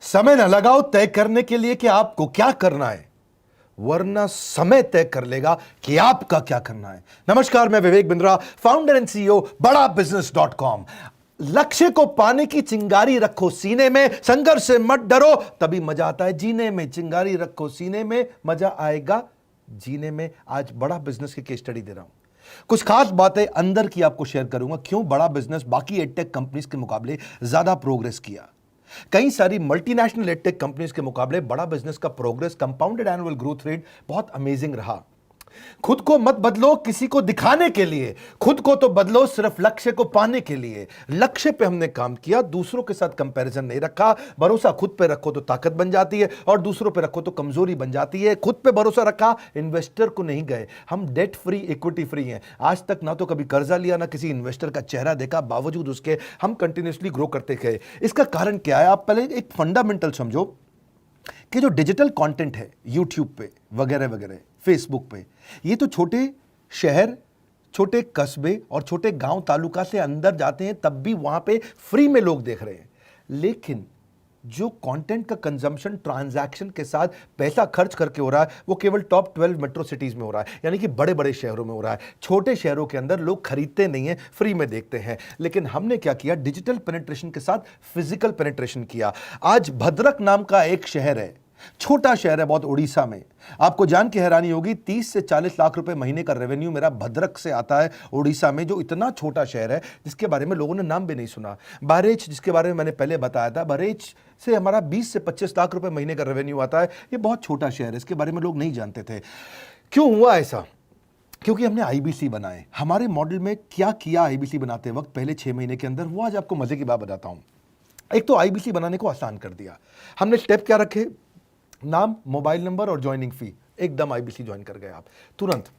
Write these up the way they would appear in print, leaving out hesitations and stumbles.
समय न लगाओ तय करने के लिए कि आपको क्या करना है, वरना समय तय कर लेगा कि आपका क्या करना है। नमस्कार, मैं Vivek Bindra, founder and CEO बड़ा बिजनेस .com। लक्ष्य को पाने की चिंगारी रखो सीने में, संघर्ष से मत डरो, तभी मजा आता है जीने में। चिंगारी रखो सीने में, मजा आएगा जीने में। आज बड़ा बिजनेस की केस स्टडी दे रहा हूं, कुछ खास बातें अंदर की आपको शेयर करूंगा, क्यों बड़ा बिजनेस बाकी एडटेक कंपनीज के मुकाबले ज्यादा प्रोग्रेस किया। कई सारी मल्टीनेशनल एडटेक कंपनीज के मुकाबले बड़ा बिजनेस का progress, compounded annual growth rate बहुत अमेजिंग रहा। खुद को मत बदलो किसी को दिखाने के लिए, खुद को तो बदलो सिर्फ लक्ष्य को पाने के लिए। लक्ष्य पे हमने काम किया, दूसरों के साथ कंपैरिजन नहीं रखा। भरोसा खुद पे रखो तो ताकत बन जाती है, और दूसरों पे रखो तो कमजोरी बन जाती है। खुद पे भरोसा रखा, इन्वेस्टर को नहीं गए। हम डेट फ्री, इक्विटी फ्री हैं। आज तक ना तो कभी कर्जा लिया, ना किसी इन्वेस्टर का चेहरा देखा, बावजूद उसके हम कंटिन्यूसली ग्रो करते गए। इसका कारण क्या है? आप पहले एक फंडामेंटल समझो कि जो डिजिटल कंटेंट है यूट्यूब पे वगैरह वगैरह, फेसबुक पे, ये तो छोटे शहर, छोटे कस्बे और छोटे गांव तालुका से अंदर जाते हैं, तब भी वहां पे फ्री में लोग देख रहे हैं। लेकिन जो कंटेंट का कंजम्पशन ट्रांजैक्शन के साथ पैसा खर्च करके हो रहा है, वो केवल टॉप 12 मेट्रो सिटीज में हो रहा है, यानी कि बड़े बड़े शहरों में हो रहा है। छोटे शहरों के अंदर लोग खरीदते नहीं हैं, फ्री में देखते हैं। लेकिन हमने क्या किया? डिजिटल पेनिट्रेशन के साथ फिजिकल पेनिट्रेशन किया। आज भद्रक नाम का एक शहर है, छोटा शहर है बहुत, उड़ीसा में। आपको जान के हैरानी होगी, 30 से 40 लाख रुपए महीने का रेवेन्यू मेरा भद्रक से आता है, उड़ीसा में, जो इतना छोटा शहर है जिसके बारे में लोगों ने नाम भी नहीं सुना। बहरेच, जिसके बारे में मैंने पहले बताया था, बहरेच से हमारा 20 से 25 लाख रुपए महीने का रेवेन्यू आता है। ये बहुत छोटा शहर है, इसके बारे में लोग नहीं जानते थे। क्यों हुआ ऐसा? क्योंकि हमने आईबीसी बनाए। हमारे मॉडल में क्या किया आईबीसी बनाते वक्त पहले 6 महीने के अंदर, वो आज आपको मजे की बात बताता हूं। एक तो आईबीसी बनाने को आसान कर दिया। हमने स्टेप क्या रखे? नाम, मोबाइल नंबर और ज्वाइनिंग फी, एकदम आईबीसी ज्वाइन कर गए आप तुरंत।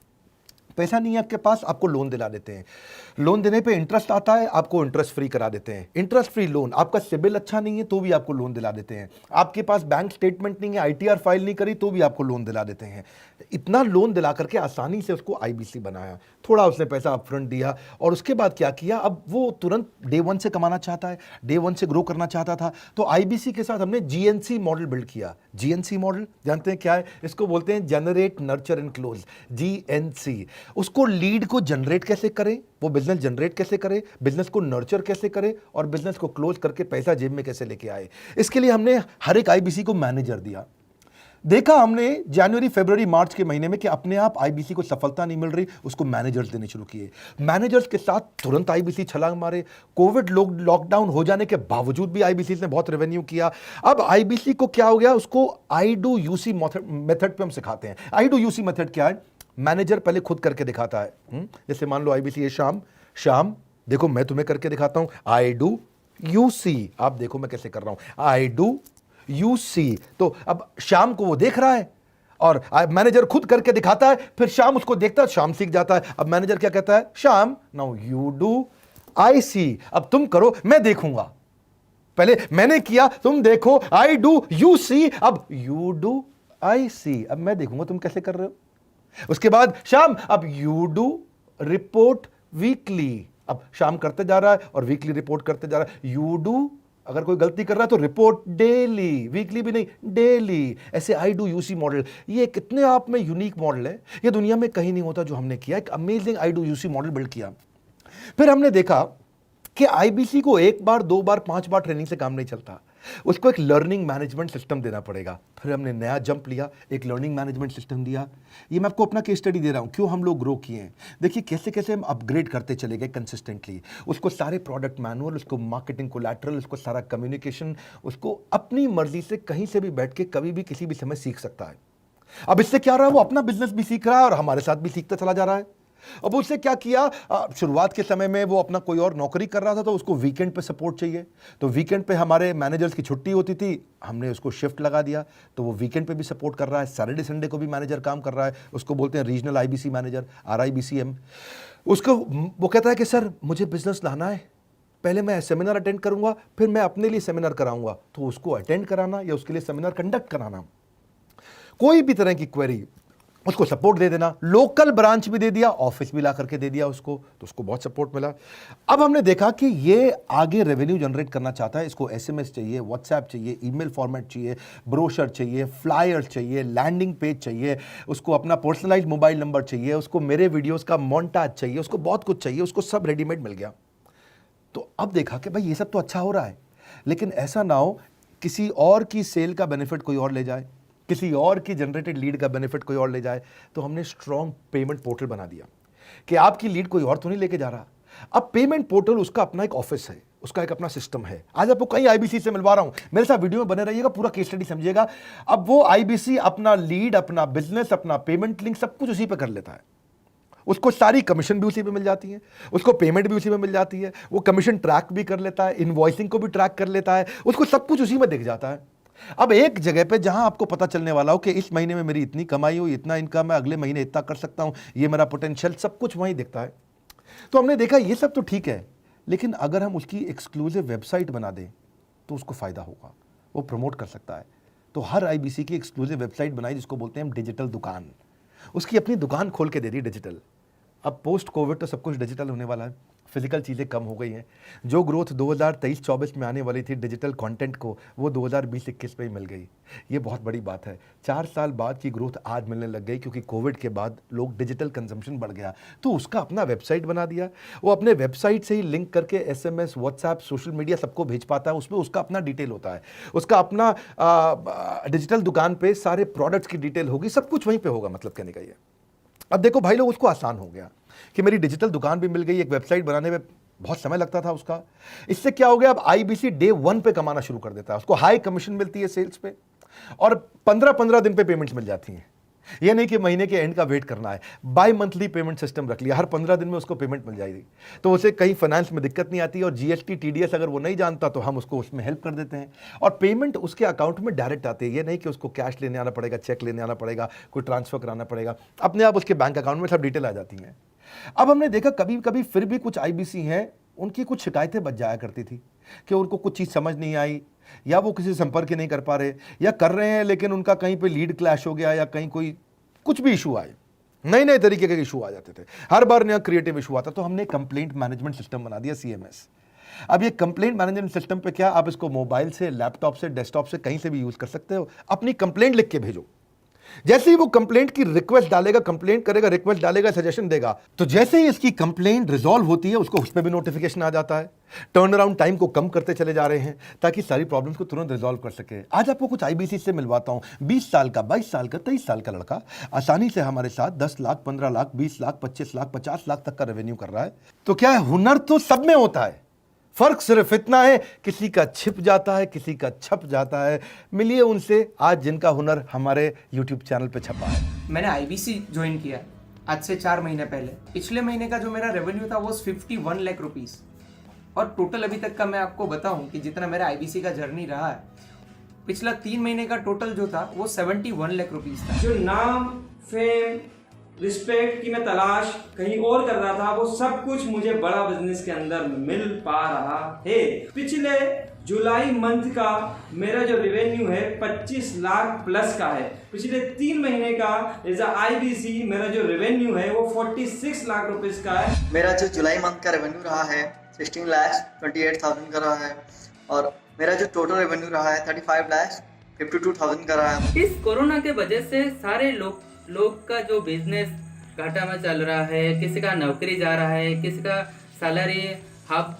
पैसा नहीं है आपके पास, आपको लोन दिला देते हैं। लोन देने पे इंटरेस्ट आता है, आपको इंटरेस्ट फ्री करा देते हैं। Interest free loan. आपका सिबिल अच्छा नहीं है तो भी आपको लोन दिला देते हैं। आपके पास बैंक स्टेटमेंट नहीं है, आईटीआर फाइल नहीं करी तो भी आपको लोन दिला देते हैं। इतना लोन दिला करके आसानी से उसको आईबीसी बनाया। थोड़ा उसने पैसा अपफ्रंट दिया, और उसके बाद क्या किया? अब वो तुरंत डे 1 से कमाना चाहता है, डे 1 से ग्रो करना चाहता था, तो आईबीसी के साथ हमने जीएनसी मॉडल बिल्ड किया। जीएनसी मॉडल जानते हैं क्या है? इसको बोलते हैं generate, nurture and close, GNC. उसको लीड को जनरेट कैसे करें, वो बिजनेस जनरेट कैसे करे, बिजनेस को नर्चर कैसे करे, और बिजनेस को क्लोज करके पैसा जेब में कैसे लेके आए। इसके लिए हमने हर एक आईबीसी को मैनेजर दिया। देखा हमने जनवरी, फरवरी, मार्च के महीने में कि अपने आप आईबीसी को सफलता नहीं मिल रही, उसको मैनेजर्स देने शुरू किए। मैनेजर्स के साथ तुरंत आईबीसी छलांग मारे। कोविड लॉकडाउन हो जाने के बावजूद भी आईबीसी ने बहुत रेवेन्यू किया। अब आईबीसी को क्या हो गया? उसको आई डू यूसी मेथड पे हम सिखाते हैं। आई डू यूसी मेथड क्या है? मैनेजर पहले खुद करके दिखाता है। जैसे मान लो आईबीसी है, शाम, शाम देखो मैं तुम्हें करके दिखाता हूं, आई डू यूसी, आप देखो मैं कैसे कर रहा हूं, आई डू यूसी। तो अब शाम को वो देख रहा है, और मैनेजर खुद करके दिखाता है, फिर शाम उसको देखता है, शाम सीख जाता है। अब मैनेजर क्या कहता है? शाम, नाउ यू डू आई सी, अब तुम करो मैं देखूंगा। पहले मैंने किया, तुम देखो, आई डू यू सी, अब यू डू आई सी, अब मैं देखूंगा तुम कैसे कर रहे हो। उसके बाद शाम, अब यू डू रिपोर्ट वीकली, अब शाम करते जा रहा है और वीकली रिपोर्ट करते जा रहा है। यू डू, अगर कोई गलती कर रहा है तो रिपोर्ट डेली, वीकली भी नहीं, डेली। ऐसे आई डू यूसी मॉडल, ये कितने आप में यूनिक मॉडल है, ये दुनिया में कहीं नहीं होता जो हमने किया। एक amazing I do UC model build किया। फिर हमने देखा कि आईबीसी को 1 बार, 2 बार, 5 बार ट्रेनिंग से काम नहीं चलता, उसको एक लर्निंग मैनेजमेंट सिस्टम देना पड़ेगा। फिर हमने नया जंप लिया, एक लर्निंग मैनेजमेंट सिस्टम दिया। ये मैं आपको अपना केस स्टडी दे रहा हूं, क्यों हम लोग ग्रो किए हैं। देखिए कैसे कैसे हम अपग्रेड करते चले गए कंसिस्टेंटली। उसको सारे प्रोडक्ट मैनुअल, उसको मार्केटिंग कोलैटरल, उसको सारा कम्युनिकेशन, उसको अपनी मर्जी से कहीं से भी बैठ के कभी भी किसी भी समय सीख सकता है। अब इससे क्या रहा है? वो अपना बिजनेस भी सीख रहा है और हमारे साथ भी सीखता चला जा रहा है। अब उससे क्या किया? शुरुआत के समय में वो अपना कोई और नौकरी कर रहा था, तो उसको वीकेंड पे सपोर्ट चाहिए। तो वीकेंड पे हमारे मैनेजर्स की छुट्टी होती थी, हमने उसको शिफ्ट लगा दिया, तो वो वीकेंड पे भी सपोर्ट कर रहा है। सैटरडे संडे को भी मैनेजर काम कर रहा है, उसको बोलते हैं रीजनल आईबीसी मैनेजर, RIBCM। उसको वो कहता है कि सर मुझे बिजनेस लाना है, पहले मैं सेमिनार अटेंड करूंगा, फिर मैं अपने लिए सेमिनार कराऊंगा। तो उसको अटेंड कराना या उसके लिए सेमिनार कंडक्ट कराना, कोई भी तरह की क्वेरी, उसको सपोर्ट दे देना, लोकल ब्रांच भी दे दिया, ऑफिस भी ला करके दे दिया उसको, तो उसको बहुत सपोर्ट मिला। अब हमने देखा कि ये आगे रेवेन्यू जनरेट करना चाहता है, इसको एसएमएस चाहिए, व्हाट्सएप चाहिए, ईमेल फॉर्मेट चाहिए, ब्रोशर चाहिए, फ्लायर चाहिए, लैंडिंग पेज चाहिए, उसको अपना पर्सनलाइज मोबाइल नंबर चाहिए, उसको मेरे वीडियोस का मोन्टाज चाहिए, उसको बहुत कुछ चाहिए, उसको सब रेडीमेड मिल गया। तो अब देखा कि भाई ये सब तो अच्छा हो रहा है, लेकिन ऐसा ना हो किसी और की सेल का बेनिफिट कोई और ले जाए, किसी और की जनरेटेड लीड का बेनिफिट कोई और ले जाए। तो हमने स्ट्रॉन्ग पेमेंट पोर्टल बना दिया कि आपकी लीड कोई और तो नहीं लेके जा रहा। अब पेमेंट पोर्टल उसका अपना एक ऑफिस है, उसका एक अपना सिस्टम है। आज आपको कई आईबीसी से मिलवा रहा हूं, मेरे साथ वीडियो में बने रहिएगा, पूरा केस स्टडी समझिएगा। अब वो आईबीसी अपना लीड, अपना बिजनेस, अपना पेमेंट लिंक सब कुछ उसी पे कर लेता है। उसको सारी कमीशन भी उसी पे मिल जाती है, उसको पेमेंट भी उसी में मिल जाती है, वो कमीशन ट्रैक भी कर लेता है, इनवॉइसिंग को भी ट्रैक कर लेता है, उसको सब कुछ उसी में दिख जाता है। अब एक जगह पे जहां आपको पता चलने वाला हो कि इस महीने में मेरी इतनी कमाई हुई, इतना इनकम है, अगले महीने इतना कर सकता हूं, ये मेरा पोटेंशियल, सब कुछ वहीं दिखता है। तो हमने देखा ये सब तो ठीक है, लेकिन अगर हम उसकी एक्सक्लूसिव वेबसाइट बना दें तो उसको फायदा होगा, वो प्रमोट कर सकता है। तो हर आईबीसी की एक्सक्लूसिव वेबसाइट बनाई, जिसको बोलते हैं हम डिजिटल दुकान। उसकी अपनी दुकान खोल के दे दी डिजिटल। अब पोस्ट कोविड तो सब कुछ डिजिटल होने वाला है, फिजिकल चीज़ें कम हो गई हैं। जो ग्रोथ 2023-24 में आने वाली थी डिजिटल कंटेंट को, वो 2020-21 में ही मिल गई। ये बहुत बड़ी बात है। 4 साल बाद की ग्रोथ आज मिलने लग गई, क्योंकि कोविड के बाद लोग डिजिटल कंजम्पशन बढ़ गया। तो उसका अपना वेबसाइट बना दिया, वो अपने वेबसाइट से ही लिंक करके एसएमएस, व्हाट्सएप, सोशल मीडिया सबको भेज पाता है। उसमें उसका अपना डिटेल होता है, उसका अपना डिजिटल दुकान पे सारे प्रोडक्ट्स की डिटेल होगी, सब कुछ वहीं पर होगा। मतलब कहने का ये, अब देखो भाई लोग, उसको आसान हो गया कि मेरी डिजिटल दुकान भी मिल गई। एक वेबसाइट बनाने में बहुत समय लगता था उसका। इससे क्या हो गया, अब आईबीसी डे 1 पे कमाना शुरू कर देता है। उसको हाई कमीशन मिलती है सेल्स पे, और 15-15 दिन पे पेमेंट्स मिल जाती हैं। ये नहीं कि महीने के एंड का वेट करना है, बाई मंथली पेमेंट सिस्टम रख लिया, हर 15 दिन में उसको पेमेंट मिल जाएगी। तो उसे कहीं फाइनेंस में दिक्कत नहीं आती, और जीएसटी, टीडीएस अगर वो नहीं जानता तो हम उसको उसमें हेल्प कर देते हैं, और पेमेंट उसके अकाउंट में डायरेक्ट आती है। ये नहीं कि उसको कैश लेने आना पड़ेगा, चेक लेने आना पड़ेगा, कोई ट्रांसफर कराना पड़ेगा, अपने आप उसके बैंक अकाउंट में सब डिटेल आ जाती हैं। अब हमने देखा कभी कभी फिर भी कुछ आईबीसी हैं, उनकी कुछ शिकायतें बच जाया करती थी कि उनको कुछ चीज़ समझ नहीं आई, या वो किसी संपर्क नहीं कर पा रहे, या कर रहे हैं लेकिन उनका कहीं पे लीड क्लैश हो गया, या कहीं कोई कुछ भी इशू आए, नए नए तरीके के इशू आ जाते थे, हर बार नया क्रिएटिव इशू आता। तो हमने कंप्लेंट मैनेजमेंट सिस्टम बना दिया, सीएमएस। अब ये कंप्लेंट मैनेजमेंट सिस्टम पे क्या, आप इसको मोबाइल से, लैपटॉप से, डेस्कटॉप से, कहीं से भी यूज कर सकते हो। अपनी कंप्लेंट लिख के भेजो, जैसे ही वो कंप्लेंट की रिक्वेस्ट डालेगा, कंप्लेंट करेगा, रिक्वेस्ट डालेगा, सजेशन देगा, तो जैसे ही इसकी कंप्लेंट रिजॉल्व होती है उसको उस पर भी नोटिफिकेशन आ जाता है। टर्न अराउंड टाइम को कम करते चले जा रहे हैं, ताकि सारी प्रॉब्लम्स को तुरंत रिजॉल्व कर सके। आज आपको कुछ आईबीसी से मिलवाता हूं। 20 साल का, 22 साल का, 23 साल का लड़का आसानी से हमारे साथ 10 लाख, 15 लाख, 20 लाख, 25 लाख, 50 लाख तक का रेवेन्यू कर रहा है। तो क्या है, हुनर तो सब में होता है, फर्क सिर्फ इतना है, किसी का छिप जाता है, किसी का छप जाता है। मिलिए उनसे आज, जिनका हुनर हमारे YouTube चैनल पे छपा है। मैंने आईबीसी ज्वाइन किया आज से 4 महीने पहले। पिछले महीने का जो मेरा रेवेन्यू था वो 51 लाख रुपीस, और टोटल अभी तक का मैं आपको बताऊं कि जितना मेरा आईबीसी का जर्नी रहा है, पिछला 3 महीने का टोटल जो था वो 71 लाख रुपीस था। जो नाम, फेम, रिस्पेक्ट की मैं तलाश कहीं और कर रहा था, वो सब कुछ मुझे बड़ा बिजनेस के अंदर मिल पा रहा है। पिछले जुलाई मंथ का मेरा जो रेवेन्यू है 25 लाख प्लस का है। पिछले 3 महीने का एज आईबीसी मेरा जो रेवेन्यू है वो 46 लाख रुपीस का है। मेरा जो जुलाई मंथ का रेवेन्यू रहा है 16 लाख 28,000 का रहा है, और मेरा जो टोटल रेवेन्यू रहा है 35 लाख 52,000 का रहा है। इस कोरोना के वजह से सारे लोग का जो बिजनेस घाटा में चल रहा है, किसी का नौकरी जा रहा है, किसी का सैलरी हाफ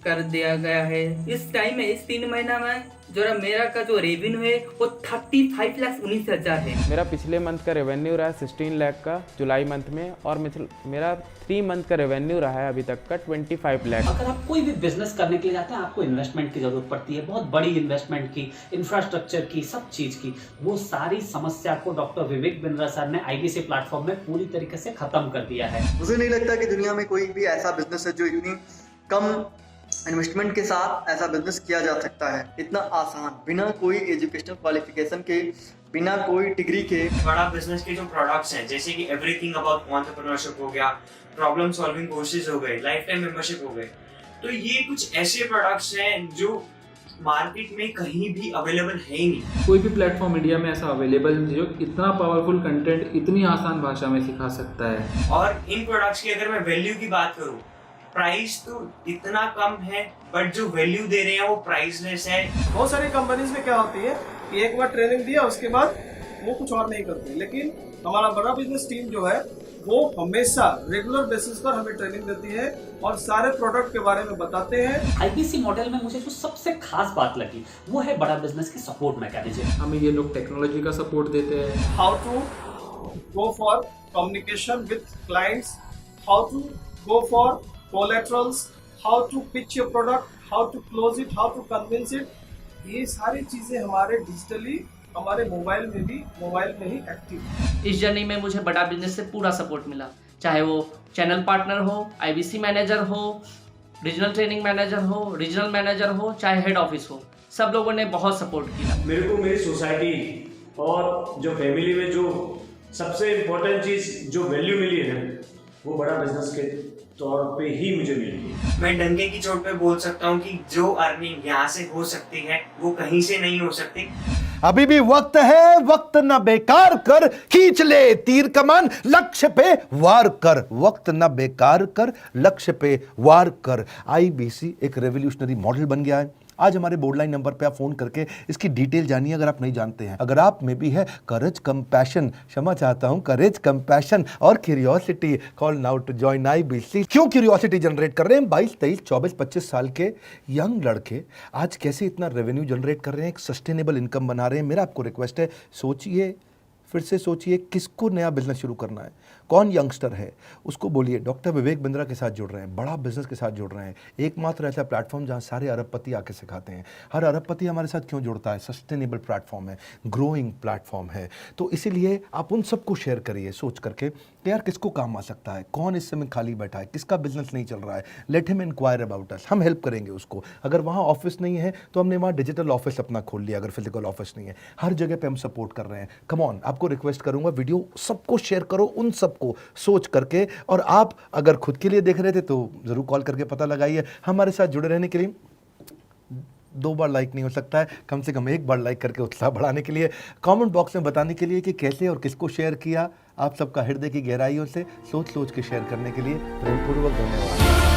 कर दिया गया है। इस टाइम में, इस 3 महीना में जो मेरा का जो रेवेन्यू है वो 35,19,000 है। मेरा पिछले मंथ का रेवेन्यू रहा है 16 लाख का जुलाई मंथ में, और मेरा 3 मंथ का रेवेन्यू रहा है अभी तक का 25 लाख। अगर आप कोई भी बिजनेस करने के लिए जाते हैं, आपको इन्वेस्टमेंट की जरूरत पड़ती है, बहुत बड़ी इन्वेस्टमेंट की, इंफ्रास्ट्रक्चर की, सब चीज की। वो सारी समस्या को डॉक्टर विवेक बिंद्रा सर ने आईबीसी प्लेटफॉर्म में पूरी तरीके से खत्म कर दिया है। मुझे नहीं लगता कि दुनिया में कोई भी ऐसा बिजनेस है जो इतनी कम इन्वेस्टमेंट के साथ ऐसा बिजनेस किया जा सकता है, इतना आसान, बिना कोई एजुकेशनल क्वालिफिकेशन के, बिना कोई डिग्री के। बड़ा बिजनेस के जो प्रोडक्ट्स हैं, जैसे कि एवरीथिंग अबाउट एंटरप्रेन्योरशिप हो गया, प्रॉब्लम सॉल्विंग कोर्सेज हो गए, लाइफ टाइम मेंबरशिप हो गए, तो ये कुछ ऐसे प्रोडक्ट्स हैं जो मार्केट में कहीं भी अवेलेबल है ही नहीं। कोई भी प्लेटफॉर्म इंडिया में ऐसा अवेलेबल नहीं जो इतना पावरफुल कंटेंट इतनी आसान भाषा में सिखा सकता है। और इन प्रोडक्ट्स की अगर मैं वैल्यू की बात करूं, प्राइस तो इतना कम है बट जो वैल्यू दे रहे हैं वो प्राइसलेस है। बहुत सारी कंपनीज में क्या होती है कि एक बार ट्रेनिंग दिया उसके बाद वो कुछ और नहीं करते, लेकिन हमारा बड़ा बिजनेस टीम जो है वो हमेशा रेगुलर बेसिस पर हमें ट्रेनिंग देती है और सारे प्रोडक्ट के बारे में बताते हैं। आईबीसी मॉडल में मुझे जो सबसे खास बात लगी वो है बड़ा बिजनेस की सपोर्ट मैकेनिज्म। हमें ये लोग टेक्नोलॉजी का सपोर्ट देते हैं। How to go for communication with clients, how to go for collaterals, how to pitch your product, how to close it, how to convince it, ये सारी चीजें हमारे डिजिटली हमारे मोबाइल में ही एक्टिव है। इस जर्नी में मुझे बड़ा बिजनेस से पूरा सपोर्ट मिला, चाहे वो चैनल पार्टनर हो, आईबीसी मैनेजर हो, रीजनल ट्रेनिंग मैनेजर हो, रीजनल मैनेजर हो, चाहे हेड ऑफिस हो, सब लोगों ने बहुत सपोर्ट किया। मेरे को मेरी सोसाइटी और जो फैमिली में जो सबसे इम्पोर्टेंट चीज़ जो वैल्यू मिली है ना, वो बड़ा बिजनेस के तौर पे ही मुझे मिली है। मैं डंके की चोट पे बोल सकता हूँ कि जो अर्निंग यहाँ से हो सकती है वो कहीं से नहीं हो सकती। अभी भी वक्त है, वक्त न बेकार कर, खींच ले तीर कमान, लक्ष्य पे वार कर, वक्त न बेकार कर, लक्ष्य पे वार कर। आईबीसी एक रेवोल्यूशनरी मॉडल बन गया है। आज हमारे बोर्ड लाइन नंबर पे आप फोन करके इसकी डिटेल जानिए अगर आप नहीं जानते हैं। अगर आप में भी है करेज, कंपैशन, क्षमा चाहता हूं, करेज, कंपैशन और curiosity, call now to join IBC. क्यों क्यूरियोसिटी जनरेट कर रहे हैं? 22, 23, 24, 25 साल के यंग लड़के आज कैसे इतना रेवेन्यू जनरेट कर रहे हैं, एक सस्टेनेबल इनकम बना रहे हैं। मेरा आपको रिक्वेस्ट है, सोचिए, फिर से सोचिए, किसको नया बिजनेस शुरू करना है, कौन यंगस्टर है, उसको बोलिए डॉक्टर विवेक बिंद्रा के साथ जुड़ रहे हैं, बड़ा बिजनेस के साथ जुड़ रहे हैं। एकमात्र ऐसा प्लेटफॉर्म जहां सारे अरबपति आके सिखाते हैं। हर अरबपति हमारे साथ क्यों जुड़ता है? सस्टेनेबल प्लेटफॉर्म है, ग्रोइंग प्लेटफॉर्म है। तो इसीलिए आप उन सबको शेयर करिए सोच करके कि यार किसको काम आ सकता है, कौन इस समय खाली बैठा है, किसका बिजनेस नहीं चल रहा है, let him inquire about us, हम हेल्प करेंगे उसको। अगर वहाँ ऑफिस नहीं है तो हमने वहाँ डिजिटल ऑफिस अपना खोल लिया, अगर फिजिकल ऑफिस नहीं है, हर जगह पे हम सपोर्ट कर रहे हैं। कम ऑन, आपको रिक्वेस्ट करूंगा वीडियो सबको शेयर करो, उन सबको सोच करके। और आप अगर खुद के लिए देख रहे थे तो जरूर कॉल करके पता लगाइए। हमारे साथ जुड़े रहने के लिए 2 बार लाइक नहीं हो सकता है, कम से कम 1 बार लाइक करके उत्साह बढ़ाने के लिए, कमेंट बॉक्स में बताने के लिए कि कैसे और किसको शेयर किया। आप सबका हृदय की गहराइयों से सोच सोच के शेयर करने के लिए प्रेमपूर्वक धन्यवाद।